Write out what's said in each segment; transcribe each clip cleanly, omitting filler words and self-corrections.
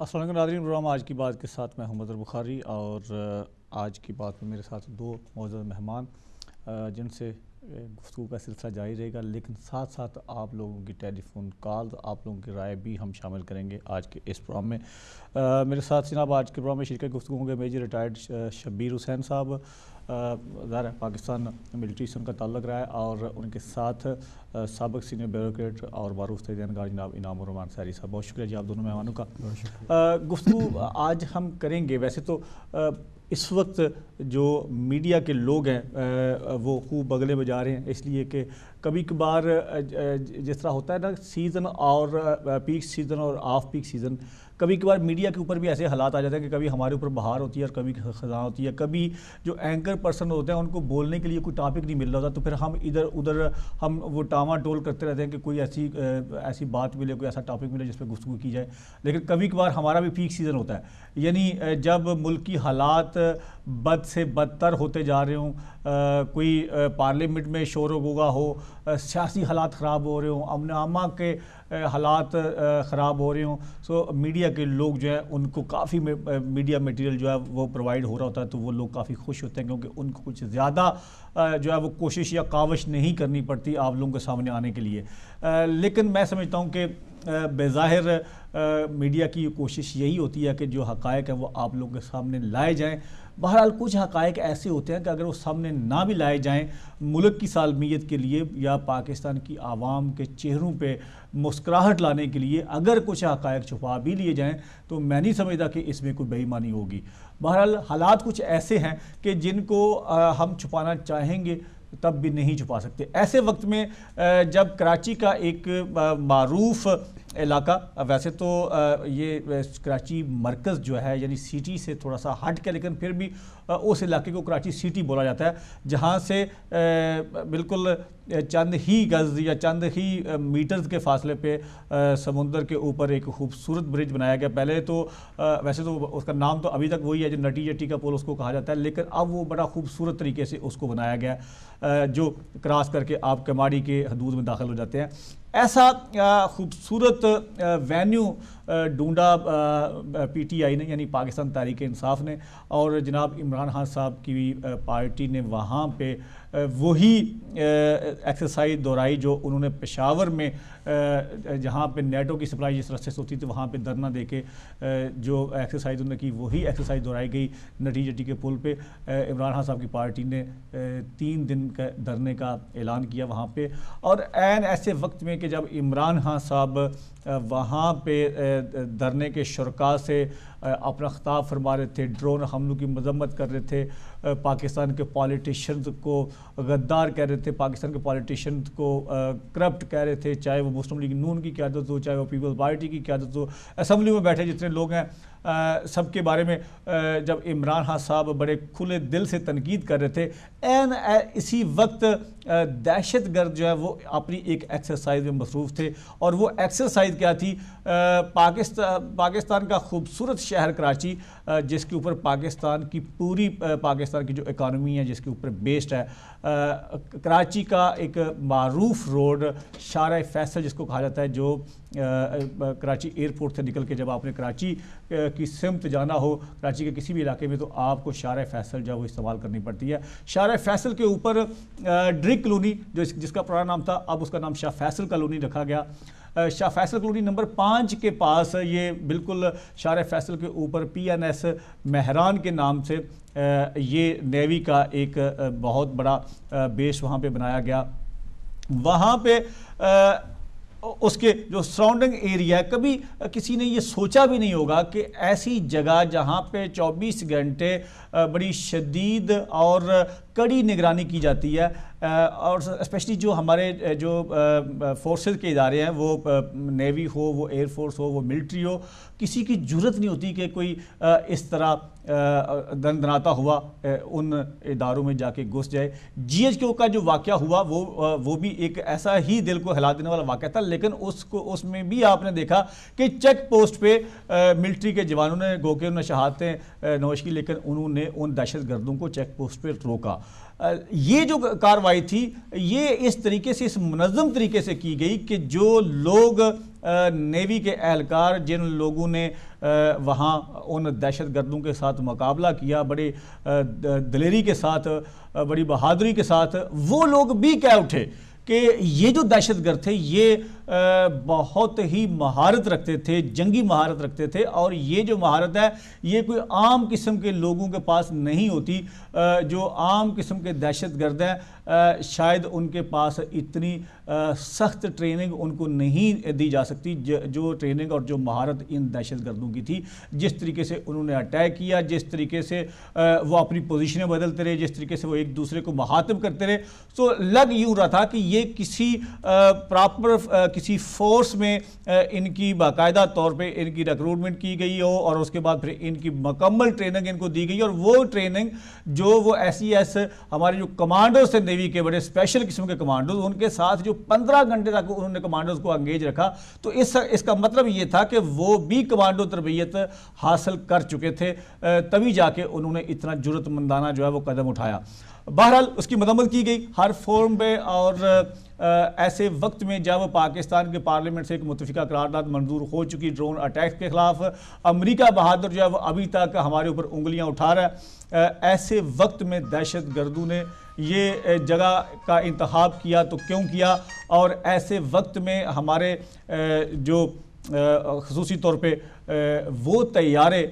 السلام علیکم ناظرین، پروگرام آج کی بات کے ساتھ میں محمد بخاری اور آج کی بات میں میرے ساتھ دو معزز مہمان جن سے گفتگو کا سلسلہ جاری رہے گا، لیکن ساتھ ساتھ آپ لوگوں کی ٹیلی فون کالز، آپ لوگوں کی رائے بھی ہم شامل کریں گے آج کے اس پروگرام میں۔ میرے ساتھ جناب آج کے پروگرام میں شرکت گفتگو ہوں گے میجر ریٹائرڈ شبیر حسین صاحب، ظاہر ہے پاکستان ملٹری سے ان کا تعلق رہا ہے، اور ان کے ساتھ سابق سینئر بیوروکریٹ اور معروف تجزیہ جناب انعام الرحمان سحری صاحب۔ بہت شکریہ جی آپ دونوں مہمانوں کا۔ گفتگو آج ہم کریں گے، ویسے تو اس وقت جو میڈیا کے لوگ ہیں وہ خوب بغلے بجا رہے ہیں، اس لیے کہ کبھی کبھار جس طرح ہوتا ہے نا سیزن اور پیک سیزن اور آف پیک سیزن، کبھی کبھار میڈیا کے اوپر بھی ایسے حالات آ جاتے ہیں کہ کبھی ہمارے اوپر بہار ہوتی ہے اور کبھی خزاں ہوتی ہے، کبھی جو اینکر پرسن ہوتے ہیں ان کو بولنے کے لیے کوئی ٹاپک نہیں مل رہا ہوتا، تو پھر ہم ادھر ادھر ہم وہ ٹاما ٹول کرتے رہتے ہیں کہ کوئی ایسی بات ملے، کوئی ایسا ٹاپک ملے جس پہ گفتگو کی جائے۔ لیکن کبھی کبھار ہمارا بھی پیک سیزن ہوتا ہے، یعنی جب ملکی حالات بد سے بدتر ہوتے جا رہے ہوں، کوئی پارلیمنٹ میں شور و غوغا ہو، سیاسی حالات خراب ہو رہے ہوں، امن عامہ کے حالات خراب ہو رہے ہوں، سو میڈیا کے لوگ جو ہے ان کو کافی میڈیا میٹیریل جو ہے وہ پرووائڈ ہو رہا ہوتا ہے، تو وہ لوگ کافی خوش ہوتے ہیں کیونکہ ان کو کچھ زیادہ جو ہے وہ کوشش یا کاوش نہیں کرنی پڑتی آپ لوگوں کے سامنے آنے کے لیے۔ لیکن میں سمجھتا ہوں کہ بظاہر میڈیا کی کوشش یہی ہوتی ہے کہ جو حقائق ہیں وہ آپ لوگوں کے سامنے لائے جائیں۔ بہرحال کچھ حقائق ایسے ہوتے ہیں کہ اگر وہ سامنے نہ بھی لائے جائیں، ملک کی سالمیت کے لیے یا پاکستان کی عوام کے چہروں پہ مسکراہٹ لانے کے لیے اگر کچھ حقائق چھپا بھی لیے جائیں تو میں نہیں سمجھتا کہ اس میں کوئی بے ایمانی ہوگی۔ بہرحال حالات کچھ ایسے ہیں کہ جن کو ہم چھپانا چاہیں گے تب بھی نہیں چھپا سکتے۔ ایسے وقت میں جب کراچی کا ایک معروف علاقہ، ویسے تو یہ کراچی مرکز جو ہے یعنی سٹی سے تھوڑا سا ہٹ کے، لیکن پھر بھی اس علاقے کو کراچی سٹی بولا جاتا ہے، جہاں سے بالکل چند ہی گز یا چند ہی میٹرز کے فاصلے پہ سمندر کے اوپر ایک خوبصورت برج بنایا گیا۔ پہلے تو ویسے تو اس کا نام تو ابھی تک وہی ہے جو نٹی جٹی کا پل اس کو کہا جاتا ہے، لیکن اب وہ بڑا خوبصورت طریقے سے اس کو بنایا گیا جو کراس کر کے آپ کماڑی کے حدود میں داخل ہو جاتے ہیں۔ ایسا خوبصورت وینیو ڈھونڈا پی ٹی آئی نے یعنی پاکستان تحریک انصاف نے، اور جناب عمران خان صاحب کی پارٹی نے وہاں پہ وہی ایکسرسائز دہرائی جو انہوں نے پشاور میں جہاں پہ نیٹو کی سپلائی جس رستے سے ہوتی تھی وہاں پہ دھرنا دے کے جو ایکسرسائز انہوں نے کی وہی ایکسرسائز دہرائی گئی نٹی جٹی کے پل پہ۔ عمران خان صاحب کی پارٹی نے 3 دن کا دھرنے کا اعلان کیا وہاں پہ، اور عین ایسے وقت میں کہ جب عمران خان صاحب وہاں پہ دھرنے کے شرکاء سے اپنا خطاب فرما رہے تھے، ڈرون حملوں کی مذمت کر رہے تھے، پاکستان کے پالیٹیشنز کو غدار کہہ رہے تھے، پاکستان کے پالیٹیشنز کو کرپٹ کہہ رہے تھے، چاہے وہ مسلم لیگ نون کی قیادت ہو، چاہے وہ پیپلز پارٹی کی قیادت ہو، اسمبلی میں بیٹھے جتنے لوگ ہیں سب کے بارے میں جب عمران خان صاحب بڑے کھلے دل سے تنقید کر رہے تھے، اسی وقت دہشت گرد جو ہے وہ اپنی ایک ایکسرسائز میں مصروف تھے، اور وہ ایکسرسائز کیا تھی؟ پاکستان کا خوبصورت شہر کراچی، جس کے اوپر پاکستان کی پوری پاکستان کی جو اکانومی ہے جس کے اوپر بیسڈ ہے، کراچی کا ایک معروف روڈ شارع فیصل جس کو کہا جاتا ہے، جو کراچی ایئرپورٹ سے نکل کے جب آپ نے کراچی کی سمت جانا ہو کراچی کے کسی بھی علاقے میں تو آپ کو شارع فیصل جو ہے وہ استعمال کرنی پڑتی ہے۔ شارع فیصل کے اوپر ڈرک کالونی جس کا پرانا نام تھا، اب اس کا نام شاہ فیصل کالونی رکھا گیا۔ شاہ فیصل کالونی نمبر 5 کے پاس، یہ بالکل شارع فیصل کے اوپر PNS مہران کے نام سے یہ نیوی کا ایک بہت بڑا بیس وہاں پہ بنایا گیا۔ وہاں پہ اس کے جو سراؤنڈنگ ایریا ہے، کبھی کسی نے یہ سوچا بھی نہیں ہوگا کہ ایسی جگہ جہاں پہ 24 گھنٹے بڑی شدید اور کڑی نگرانی کی جاتی ہے، اور اسپیشلی جو ہمارے جو فورسز کے ادارے ہیں، وہ نیوی ہو، وہ ایئر فورس ہو، وہ ملٹری ہو، کسی کی جرت نہیں ہوتی کہ کوئی اس طرح دندناتا ہوا ان اداروں میں جا کے گھس جائے۔ GHQ کا جو واقعہ ہوا وہ بھی ایک ایسا ہی دل کو ہلا دینے والا واقعہ تھا، لیکن اس میں بھی آپ نے دیکھا کہ چیک پوسٹ پہ ملٹری کے جوانوں نے گو کے انہیں شہادتیں نوش کی، لیکن انہوں نے ان دہشت گردوں کو چیک پوسٹ پہ روکا۔ یہ جو کارروائی تھی یہ اس طریقے سے، اس منظم طریقے سے کی گئی کہ جو لوگ نیوی کے اہلکار، جن لوگوں نے وہاں ان دہشت گردوں کے ساتھ مقابلہ کیا بڑے دلیری کے ساتھ، بڑی بہادری کے ساتھ، وہ لوگ بھی کہہ اٹھے کہ یہ جو دہشت گرد تھے یہ بہت ہی مہارت رکھتے تھے، جنگی مہارت رکھتے تھے، اور یہ جو مہارت ہے یہ کوئی عام قسم کے لوگوں کے پاس نہیں ہوتی۔ جو عام قسم کے دہشت گرد ہیں شاید ان کے پاس اتنی سخت ٹریننگ ان کو نہیں دی جا سکتی جو ٹریننگ اور جو مہارت ان دہشت گردوں کی تھی۔ جس طریقے سے انہوں نے اٹیک کیا، جس طریقے سے وہ اپنی پوزیشنیں بدلتے رہے، جس طریقے سے وہ ایک دوسرے کو مخاطب کرتے رہے، تو لگ یوں رہا تھا کہ یہ کسی پراپر کسی فورس میں ان کی باقاعدہ طور پہ ان کی ریکروٹمنٹ کی گئی ہو، اور اس کے بعد پھر ان کی مکمل ٹریننگ ان کو دی گئی، اور وہ ٹریننگ جو وہ SES ہمارے جو کمانڈوز تھے نیوی کے، بڑے اسپیشل قسم کے کمانڈوز، ان کے ساتھ جو 15 گھنٹے تک انہوں نے کمانڈوز کو انگیج رکھا، تو اس کا مطلب یہ تھا کہ وہ بھی کمانڈو تربیت حاصل کر چکے تھے، تبھی جا کے انہوں نے اتنا جرأت مندانہ جو ہے وہ قدم اٹھایا۔ بہرحال اس کی مذمت کی گئی ہر فورم پہ، اور ایسے وقت میں جب پاکستان کے پارلیمنٹ سے ایک متفقہ قرارداد منظور ہو چکی ڈرون اٹیک کے خلاف، امریکہ بہادر جو ہے وہ ابھی تک ہمارے اوپر انگلیاں اٹھا رہا ہے، ایسے وقت میں دہشت گردوں نے یہ جگہ کا انتخاب کیا تو کیوں کیا؟ اور ایسے وقت میں ہمارے جو خصوصی طور پہ وہ طیارے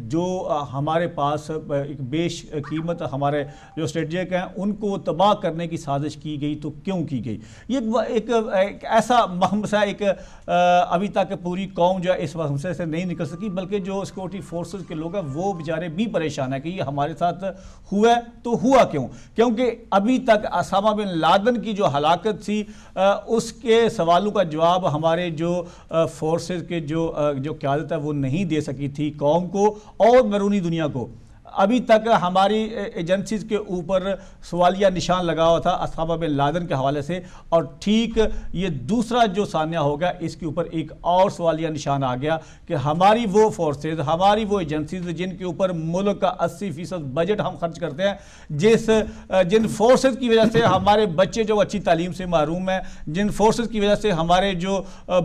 جو ہمارے پاس ایک بیش قیمت ہمارے جو اسٹریٹجک ہیں ان کو تباہ کرنے کی سازش کی گئی، تو کیوں کی گئی؟ یہ ایک ایسا مہمسہ ایک ابھی تک پوری قوم جو ہے اس مہمسے سے نہیں نکل سکی، بلکہ جو سیکورٹی فورسز کے لوگ ہیں وہ بیچارے بھی پریشان ہیں کہ یہ ہمارے ساتھ ہوا ہے تو ہوا کیوں؟ کیونکہ ابھی تک اسامہ بن لادن کی جو ہلاکت تھی اس کے سوالوں کا جواب ہمارے جو فورسز کے جو قیادت وہ نہیں دے سکی تھی قوم کو اور بیرونی دنیا کو۔ ابھی تک ہماری ایجنسیز کے اوپر سوالیہ نشان لگا ہوا تھا اسامہ بن لادن کے حوالے سے، اور ٹھیک یہ دوسرا جو ثانیہ ہوگا اس کے اوپر ایک اور سوالیہ نشان آ گیا کہ ہماری وہ فورسز، ہماری وہ ایجنسیز جن کے اوپر ملک کا 80% بجٹ ہم خرچ کرتے ہیں، جن فورسز کی وجہ سے ہمارے بچے جو اچھی تعلیم سے محروم ہیں، جن فورسز کی وجہ سے ہمارے جو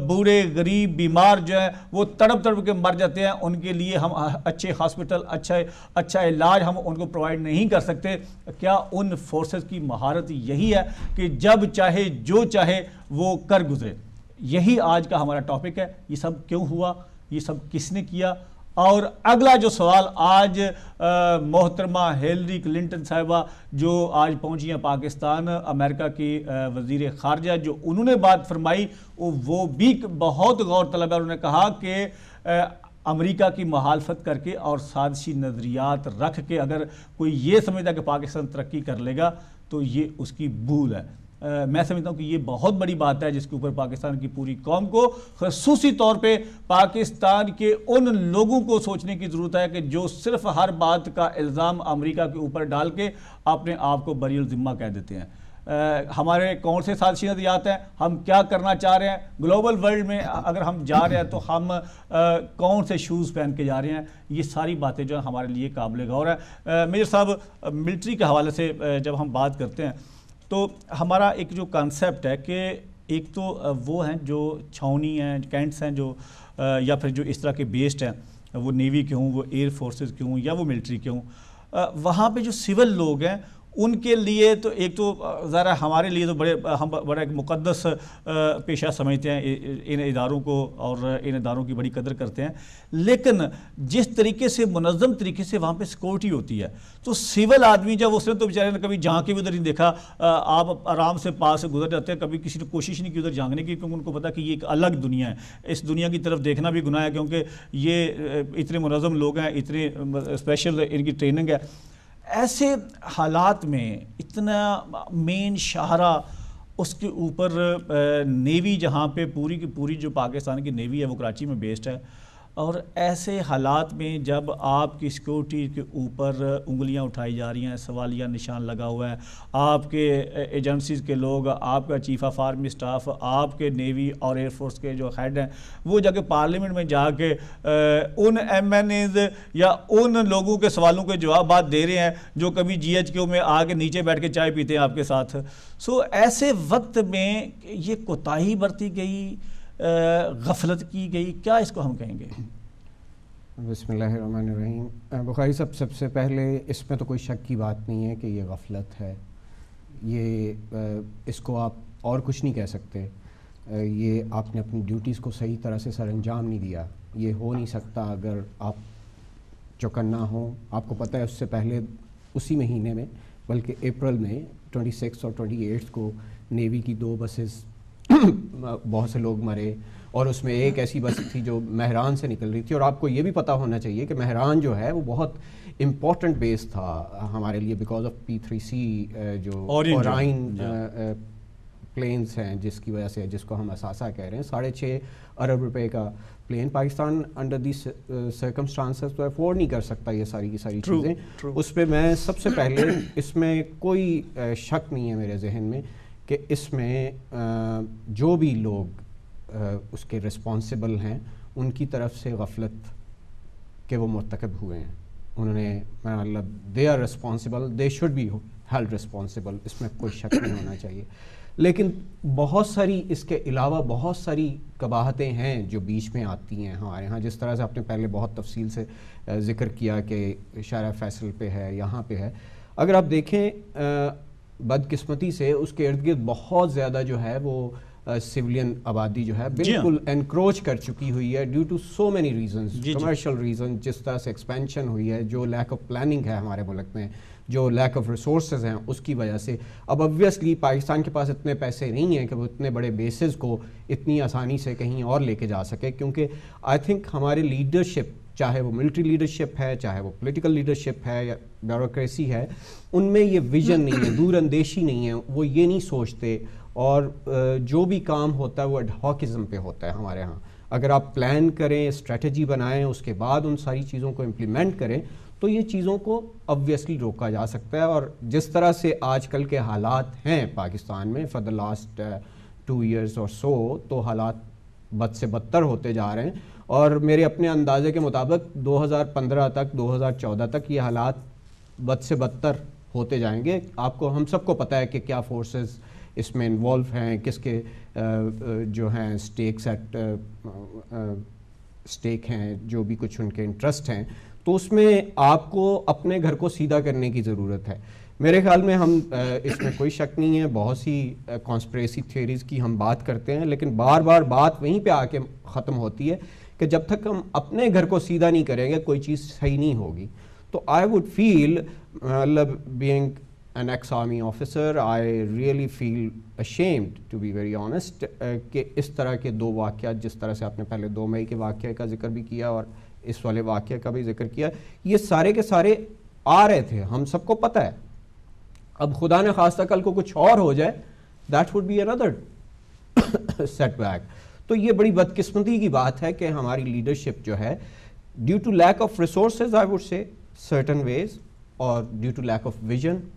بوڑھے غریب بیمار جو ہیں وہ تڑپ تڑپ کے مر جاتے ہیں، ان کے لیے ہم اچھے ہاسپٹل، اچھا علاج ہم ان کو پرووائڈ نہیں کر سکتے۔ کیا ان فورسز کی مہارت یہی ہے کہ جب چاہے جو چاہے وہ کر گزرے؟ یہی آج کا ہمارا ٹاپک ہے، یہ سب کیوں ہوا، یہ سب کس نے کیا؟ اور اگلا جو سوال آج محترمہ ہیلری کلنٹن صاحبہ جو آج پہنچی ہیں پاکستان، امریکہ کی وزیر خارجہ، جو انہوں نے بات فرمائی وہ بھی بہت غور طلب ہے۔ انہوں نے کہا کہ امریکہ کی مخالفت کر کے اور سازشی نظریات رکھ کے اگر کوئی یہ سمجھتا ہے کہ پاکستان ترقی کر لے گا تو یہ اس کی بھول ہے۔ میں سمجھتا ہوں کہ یہ بہت بڑی بات ہے جس کے اوپر پاکستان کی پوری قوم کو، خصوصی طور پہ پاکستان کے ان لوگوں کو سوچنے کی ضرورت ہے کہ جو صرف ہر بات کا الزام امریکہ کے اوپر ڈال کے اپنے آپ کو بری الذمہ کہہ دیتے ہیں۔ ہمارے کون سے سازشی نظریات ہیں، ہم کیا کرنا چاہ رہے ہیں، گلوبل ورلڈ میں اگر ہم جا رہے ہیں تو ہم کون سے شوز پہن کے جا رہے ہیں، یہ ساری باتیں جو ہیں ہمارے لیے قابل غور ہے۔ میجر صاحب، ملٹری کے حوالے سے جب ہم بات کرتے ہیں تو ہمارا ایک جو کانسیپٹ ہے کہ ایک تو وہ ہیں جو چھاؤنی ہیں، کینٹس ہیں، جو یا پھر جو اس طرح کے بیسڈ ہیں، وہ نیوی کے ہوں، وہ ایئر فورسز کے ہوں یا وہ ملٹری کے ہوں، وہاں پہ جو سول لوگ ہیں ان کے لیے تو ایک تو ذرا ہمارے لیے تو ہم بڑا ایک مقدس پیشہ سمجھتے ہیں ان اداروں کو، اور ان اداروں کی بڑی قدر کرتے ہیں، لیکن جس طریقے سے منظم طریقے سے وہاں پہ سیکورٹی ہوتی ہے تو سول آدمی جب اس نے تو بیچارے نے کبھی جھانک کے بھی ادھر نہیں دیکھا، آپ آرام سے پاس سے گزر جاتے ہیں، کبھی کسی نے کوشش نہیں کی ادھر جھانکنے کی، کیونکہ ان کو پتا کہ یہ ایک الگ دنیا ہے، اس دنیا کی طرف دیکھنا بھی گناہ ہے، کیونکہ یہ اتنے منظم لوگ ہیں، اتنے اسپیشل ان کی ٹریننگ ہے۔ ایسے حالات میں اتنا مین شاہراہ اس کے اوپر نیوی، جہاں پہ پوری کی پوری جو پاکستان کی نیوی ہے وہ کراچی میں بیسڈ ہے، اور ایسے حالات میں جب آپ کی سیکورٹی کے اوپر انگلیاں اٹھائی جا رہی ہیں، سوالیہ نشان لگا ہوا ہے، آپ کے ایجنسیز کے لوگ، آپ کا چیف آف آرمی سٹاف، آپ کے نیوی اور ایئر فورس کے جو ہیڈ ہیں، وہ جا کے پارلیمنٹ میں جا کے ان ایم این ایز یا ان لوگوں کے سوالوں کے جوابات دے رہے ہیں جو کبھی جی ایچ کیو میں آ کے نیچے بیٹھ کے چائے پیتے ہیں آپ کے ساتھ۔ ایسے وقت میں یہ کوتاہی برتی گئی، غفلت کی گئی، کیا اس کو ہم کہیں گے؟ بسم اللہ الرحمن الرحیم. بخاری صاحب، سب سے پہلے اس میں تو کوئی شک کی بات نہیں ہے کہ یہ غفلت ہے. یہ اس کو آپ اور کچھ نہیں کہہ سکتے. یہ آپ نے اپنی ڈیوٹیز کو صحیح طرح سے سر انجام نہیں دیا. یہ ہو نہیں سکتا اگر آپ چوکنا ہوں. آپ کو پتہ ہے اس سے پہلے اسی مہینے میں، بلکہ اپریل میں 26 اور 28 کو نیوی کی 2 بسز بہت سے لوگ مرے، اور اس میں ایک ایسی بس تھی جو مہران سے نکل رہی تھی. اور آپ کو یہ بھی پتہ ہونا چاہیے کہ مہران جو ہے وہ بہت امپورٹنٹ بیس تھا ہمارے لیے، بیکاز آف P3C جو اورائن پلینز ہیں، جس کی وجہ سے، جس کو ہم اثاثہ کہہ رہے ہیں. 6.5 ارب روپے کا plane Pakistan under the circumstances تو افورڈ نہیں کر سکتا یہ ساری کی ساری چیزیں. اس پہ میں سب سے پہلے، اس میں کوئی شک نہیں ہے میرے ذہن میں کہ اس میں جو بھی لوگ اس کے رسپانسبل ہیں ان کی طرف سے غفلت کے وہ مرتکب ہوئے ہیں. انہوں نے مطلب they are responsible, they should be held responsible. اس میں کوئی شک نہیں ہونا چاہیے. لیکن بہت ساری اس کے علاوہ بہت ساری قباحتیں ہیں جو بیچ میں آتی ہیں ہمارے ہاں. جس طرح سے آپ نے پہلے بہت تفصیل سے ذکر کیا کہ شارع فیصل پہ ہے، یہاں پہ ہے. اگر آپ دیکھیں بدقسمتی سے اس کے ارد گرد بہت زیادہ جو ہے وہ سولین آبادی جو ہے بالکل انکروچ کر چکی ہوئی ہے due to so many reasons, commercial reason. جس طرح سے ایکسپینشن ہوئی ہے، جو لیک آف پلاننگ ہے ہمارے ملک میں، جو لیک آف ریسورسز ہیں، اس کی وجہ سے اب obviously پاکستان کے پاس اتنے پیسے نہیں ہیں کہ وہ اتنے بڑے بیسز کو اتنی آسانی سے کہیں اور لے کے جا سکے. کیونکہ آئی تھنک ہماری لیڈرشپ، چاہے وہ ملٹری لیڈرشپ ہے، چاہے وہ پولیٹیکل لیڈرشپ ہے یا بیوروکریسی ہے، ان میں یہ ویژن نہیں ہے، دور اندیشی نہیں ہے. وہ یہ نہیں سوچتے، اور جو بھی کام ہوتا ہے وہ ایڈہاکزم پہ ہوتا ہے ہمارے ہاں. اگر آپ پلان کریں، اسٹریٹجی بنائیں، اس کے بعد ان ساری چیزوں کو امپلیمنٹ کریں تو یہ چیزوں کو obviously روکا جا سکتا ہے. اور جس طرح سے آج کل کے حالات ہیں پاکستان میں فار دا لاسٹ 2 years اور سو، تو حالات بد سے بدتر ہوتے جا رہے ہیں. اور میرے اپنے اندازے کے مطابق 2015 تک، 2014 تک یہ حالات بد سے بدتر ہوتے جائیں گے. آپ کو، ہم سب کو پتہ ہے کہ کیا فورسز اس میں انوالو ہیں، کس کے جو ہیں اسٹیک ہیں، جو بھی کچھ ان کے انٹرسٹ ہیں. تو اس میں آپ کو اپنے گھر کو سیدھا کرنے کی ضرورت ہے. میرے خیال میں ہم اس میں کوئی شک نہیں ہے، بہت سی کانسپریسی تھیوریز کی ہم بات کرتے ہیں، لیکن بار بار بات وہیں پہ آ کے ختم ہوتی ہے کہ جب تک ہم اپنے گھر کو سیدھا نہیں کریں گے کوئی چیز صحیح نہیں ہوگی. تو آئی وڈ فیل، مطلب being an ex-army officer, I really feel ashamed to be very honest کہ اس طرح کے 2 واقعات، جس طرح سے آپ نے پہلے 2 مئی کے واقعے کا ذکر بھی کیا اور اس والے واقعے کا بھی ذکر کیا، یہ سارے کے سارے آ رہے تھے، ہم سب کو پتہ ہے. اب خدا نے خواستہ کل کو کچھ اور ہو جائے، that would be another setback. تو یہ بڑی بدقسمتی کی بات ہے کہ ہماری لیڈرشپ جو ہے due to lack of resources, I would say certain ways، اور due to lack of vision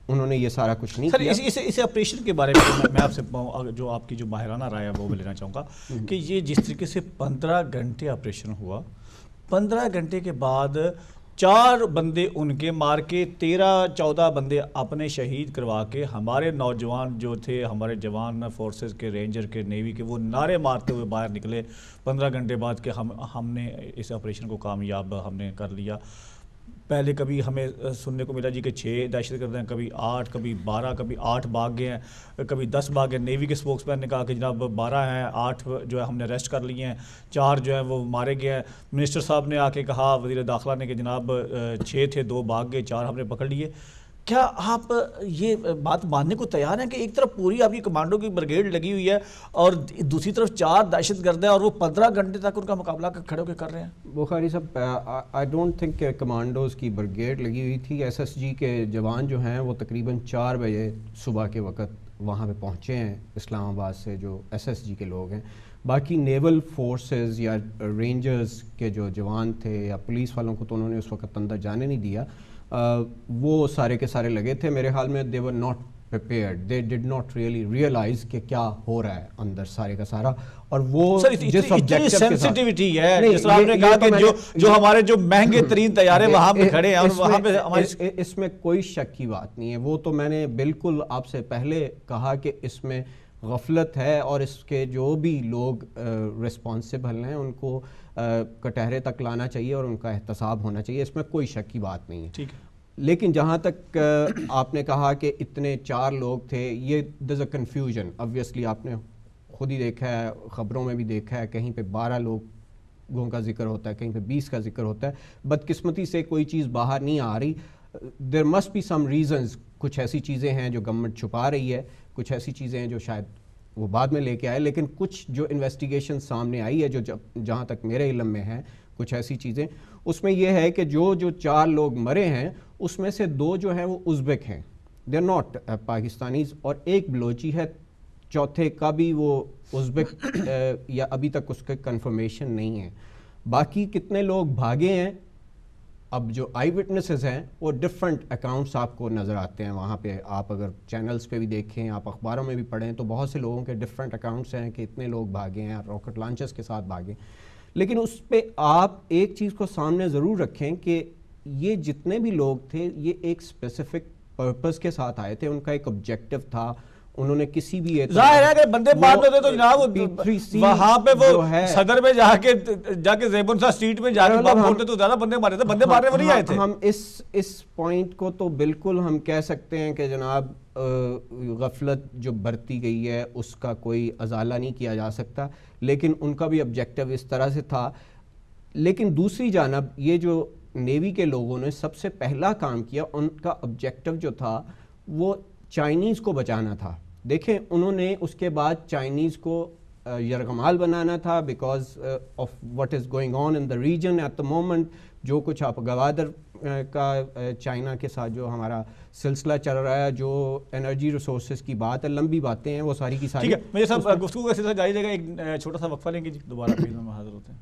انہوں نے یہ سارا کچھ نہیں کیا. اس آپریشن کے بارے میں آپ سے جو آپ کی جو ماہرانہ رائے ہے وہ میں لینا چاہوں گا کہ یہ جس طریقے سے 15 گھنٹے آپریشن ہوا، 15 گھنٹے کے بعد 4 بندے ان کے مار کے 13-14 بندے اپنے شہید کروا کے، ہمارے نوجوان جو تھے، ہمارے جوان فورسز کے، رینجر کے، نیوی کے، وہ نعرے مارتے ہوئے باہر نکلے 15 گھنٹے بعد کہ ہم نے اس آپریشن کو کامیاب ہم نے کر لیا. پہلے کبھی ہمیں سننے کو ملا جی کہ 6 دہشت گرد ہیں، کبھی 8، کبھی 12، کبھی 8 بھاگ گئے ہیں، کبھی 10 بھاگ گئے. نیوی کے اسپوکس مین نے کہا کہ جناب 12 ہیں، 8 جو ہے ہم نے اریسٹ کر لیے ہیں، 4 جو ہیں وہ مارے گئے ہیں. منسٹر صاحب نے آ کے کہا، وزیر داخلہ نے، کہ جناب 6 تھے، 2 بھاگ گئے، 4 ہم نے پکڑ لیے. کیا آپ یہ بات ماننے کو تیار ہیں کہ ایک طرف پوری آپ کی کمانڈو کی بریگیڈ لگی ہوئی ہے اور دوسری طرف 4 دہشت گرد ہیں اور وہ 15 گھنٹے تک ان کا مقابلہ کھڑے ہو کے کر رہے ہیں؟ بخاری صاحب، آئی ڈونٹ تھنک کہ کمانڈوز کی بریگیڈ لگی ہوئی تھی. SSG کے جوان جو ہیں وہ تقریباً 4 بجے صبح کے وقت وہاں پہ پہنچے ہیں اسلام آباد سے، جو SSG کے لوگ ہیں. باقی نیول فورسز یا رینجرز کے جو جوان تھے یا پولیس والوں کو تو انہوں نے اس وقت اندر جانے نہیں دیا. وہ سارے کے سارے لگے تھے. میرے خیال میں they were not prepared, they did not really realize کہ کیا ہو رہا ہے اندر سارے کا سارا. اور وہ جس اتنی سینسٹیوٹی ہے، جس طرح آپ نے کہا کہ جو ہمارے جو مہنگے ترین طیارے وہاں پہ کھڑے ہیں اور وہاں پہ ہمارے، اس میں کوئی شک کی بات نہیں ہے. وہ تو میں نے بالکل آپ سے پہلے کہا کہ اس میں غفلت ہے، اور اس کے جو بھی لوگ رسپانسبل ہیں ان کو کٹہرے تک لانا چاہیے اور ان کا احتساب ہونا چاہیے، اس میں کوئی شک کی بات نہیں ہے. ٹھیک ہے. لیکن جہاں تک آپ نے کہا کہ اتنے 4 لوگ تھے، یہ دز اے کنفیوژن. آبویسلی آپ نے خود ہی دیکھا ہے، خبروں میں بھی دیکھا ہے، کہیں پہ 12 لوگوں کا ذکر ہوتا ہے، کہیں پہ 20 کا ذکر ہوتا ہے. بدقسمتی سے کوئی چیز باہر نہیں آ رہی. There must be some reasons. کچھ ایسی چیزیں ہیں جو گورنمنٹ چھپا رہی ہے، کچھ ایسی چیزیں ہیں جو شاید وہ بعد میں لے کے آئے، لیکن کچھ جو انویسٹیگیشن سامنے آئی ہے، جو جہاں تک میرے علم میں ہے کچھ ایسی چیزیں، اس میں یہ ہے کہ جو 4 لوگ مرے ہیں اس میں سے 2 جو ہیں وہ ازبک ہیں، دے آر ناٹ پاکستانیز، اور ایک بلوچی ہے. چوتھے کا بھی وہ ازبک یا ابھی تک اس کا کنفرمیشن نہیں ہے. باقی کتنے لوگ بھاگے ہیں، اب جو آئی وٹنسز ہیں وہ ڈفرینٹ اکاؤنٹس آپ کو نظر آتے ہیں وہاں پہ. آپ اگر چینلز پہ بھی دیکھیں، آپ اخباروں میں بھی پڑھیں، تو بہت سے لوگوں کے ڈفرینٹ اکاؤنٹس ہیں کہ اتنے لوگ بھاگے ہیں، راکٹ لانچرز کے ساتھ بھاگے. لیکن اس پہ آپ ایک چیز کو سامنے ضرور رکھیں کہ یہ جتنے بھی لوگ تھے یہ ایک اسپیسیفک پرپز کے ساتھ آئے تھے، ان کا ایک آبجیکٹو تھا. انہوں نے کسی بھی ظاہر ہے کہ بندے بعد میں تو جناب وہاں پہ وہ صدر میں جا کے زیبن شاہ اسٹریٹ میں جا کے بم پھوڑتے تو زیادہ بندے مارے تھے، بندے مارنے والی آئے تھے. ہم اس پوائنٹ کو تو بالکل ہم کہہ سکتے ہیں کہ جناب غفلت جو برتی گئی ہے اس کا کوئی ازالہ نہیں کیا جا سکتا، لیکن ان کا بھی آبجیکٹو اس طرح سے تھا. لیکن دوسری جانب یہ جو نیوی کے لوگوں نے سب سے پہلا کام کیا، ان کا آبجیکٹو جو تھا وہ چائنیز کو بچانا تھا. دیکھیں انہوں نے اس کے بعد چائنیز کو یرغمال بنانا تھا because of what is going on in the region at the moment. جو کچھ آپ گوادر کا چائنا کے ساتھ جو ہمارا سلسلہ چل رہا ہے، جو انرجی ریسورسز کی بات ہے، لمبی باتیں ہیں وہ ساری کی ساری. ٹھیک ہے، میرے صاحب گفتگو کا سلسلہ جاری رہے گا. ایک چھوٹا سا وقفہ لیں گے جی، دوبارہ پھر ہم حاضر ہوتے ہیں.